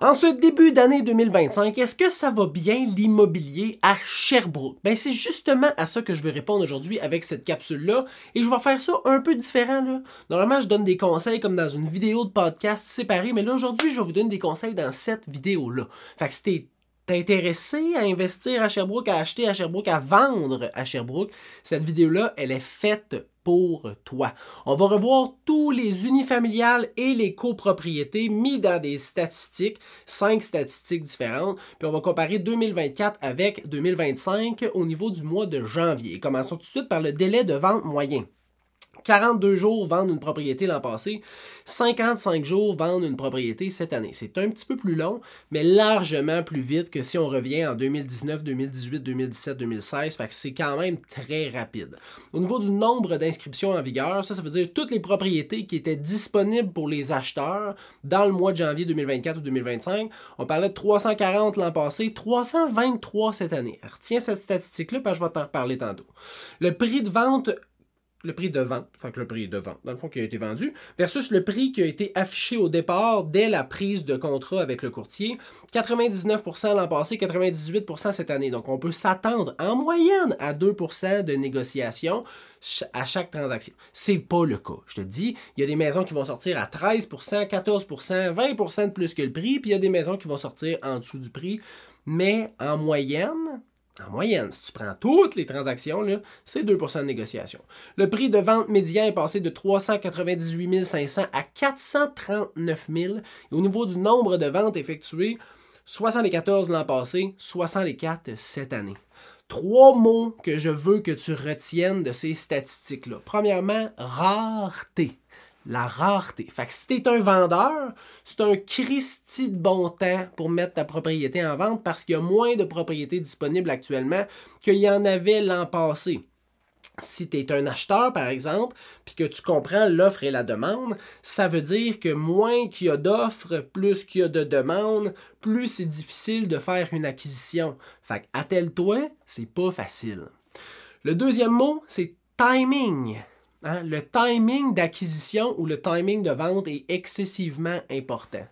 En ce début d'année 2025, est-ce que ça va bien l'immobilier à Sherbrooke? Ben, c'est justement à ça que je vais répondre aujourd'hui avec cette capsule-là. Et je vais faire ça un peu différent, là. Normalement, je donne des conseils comme dans une vidéo de podcast séparée, mais là, aujourd'hui, je vais vous donner des conseils dans cette vidéo-là. Fait que si t'es intéressé à investir à Sherbrooke, à acheter à Sherbrooke, à vendre à Sherbrooke, cette vidéo-là, elle est faite pour toi. On va revoir tous les unifamiliales et les copropriétés mis dans des statistiques, 5 statistiques différentes, puis on va comparer 2024 avec 2025 au niveau du mois de janvier. Commençons tout de suite par le délai de vente moyen. 42 jours vendre une propriété l'an passé, 55 jours vendre une propriété cette année. C'est un petit peu plus long, mais largement plus vite que si on revient en 2019, 2018, 2017, 2016. Fait que c'est quand même très rapide. Au niveau du nombre d'inscriptions en vigueur, ça veut dire toutes les propriétés qui étaient disponibles pour les acheteurs dans le mois de janvier 2024 ou 2025. On parlait de 340 l'an passé, 323 cette année. Retiens cette statistique-là parce que je vais t'en reparler tantôt. Le prix de vente, fait que le prix de vente, dans le fond, qui a été vendu, versus le prix qui a été affiché au départ dès la prise de contrat avec le courtier. 99% l'an passé, 98% cette année. Donc, on peut s'attendre en moyenne à 2% de négociation à chaque transaction. C'est pas le cas. Je te dis, il y a des maisons qui vont sortir à 13%, 14%, 20% de plus que le prix, puis il y a des maisons qui vont sortir en dessous du prix. Mais en moyenne, si tu prends toutes les transactions, c'est 2% de négociation. Le prix de vente médian est passé de 398 500 à 439 000. Et au niveau du nombre de ventes effectuées, 74 l'an passé, 64 cette année. 3 mots que je veux que tu retiennes de ces statistiques-là. Premièrement, rareté. La rareté. Fait que si tu es un vendeur, c'est un Christi de bon temps pour mettre ta propriété en vente parce qu'il y a moins de propriétés disponibles actuellement qu'il y en avait l'an passé. Si tu es un acheteur, par exemple, puis que tu comprends l'offre et la demande, ça veut dire que moins qu'il y a d'offres, plus qu'il y a de demandes, plus c'est difficile de faire une acquisition. Fait que attelle-toi, c'est pas facile. Le deuxième mot, c'est timing. Le timing d'acquisition ou le timing de vente est excessivement important.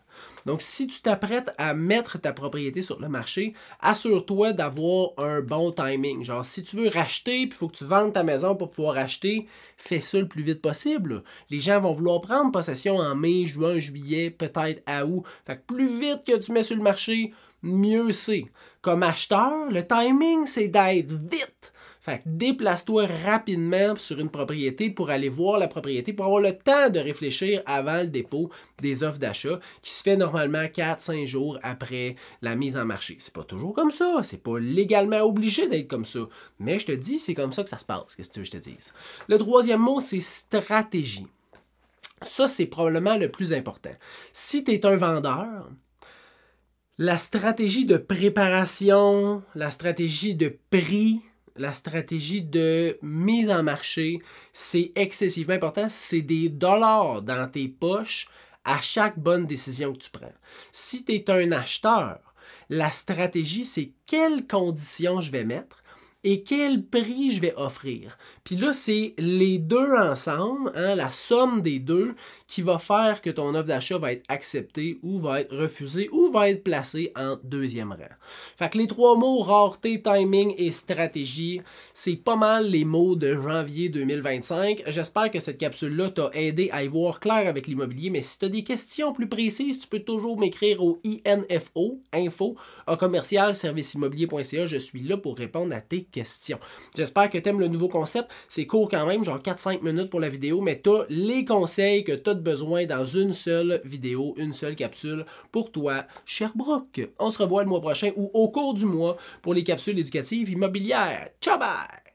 Donc, si tu t'apprêtes à mettre ta propriété sur le marché, assure-toi d'avoir un bon timing. Genre, si tu veux racheter, puis il faut que tu vendes ta maison pour pouvoir acheter, fais ça le plus vite possible. Les gens vont vouloir prendre possession en mai, juin, juillet, peut-être à août. Fait que plus vite que tu mets sur le marché, mieux c'est. Comme acheteur, le timing, c'est d'être vite. Fait que déplace-toi rapidement sur une propriété pour aller voir la propriété, pour avoir le temps de réfléchir avant le dépôt des offres d'achat qui se fait normalement 4-5 jours après la mise en marché. C'est pas toujours comme ça, c'est pas légalement obligé d'être comme ça, mais je te dis, c'est comme ça que ça se passe, qu'est-ce que tu veux que je te dise. Le troisième mot, c'est stratégie. Ça, c'est probablement le plus important. Si tu es un vendeur, la stratégie de préparation, la stratégie de prix, la stratégie de mise en marché, c'est excessivement important. C'est des dollars dans tes poches à chaque bonne décision que tu prends. Si tu es un acheteur, la stratégie, c'est quelles conditions je vais mettre et quel prix je vais offrir. Puis là, c'est les deux ensemble, la somme des deux, qui va faire que ton offre d'achat va être acceptée ou va être refusée ou va être placée en deuxième rang. Fait que les 3 mots, rareté, timing et stratégie, c'est pas mal les mots de janvier 2025. J'espère que cette capsule-là t'a aidé à y voir clair avec l'immobilier, mais si tu as des questions plus précises, tu peux toujours m'écrire au info@serviceimmobilier.ca. Je suis là pour répondre à tes questions. J'espère que tu aimes le nouveau concept. C'est court quand même, genre 4-5 minutes pour la vidéo, mais tu as les conseils que tu as besoin dans une seule vidéo, une seule capsule pour toi, Sherbrooke. On se revoit le mois prochain ou au cours du mois pour les capsules éducatives immobilières. Ciao, bye!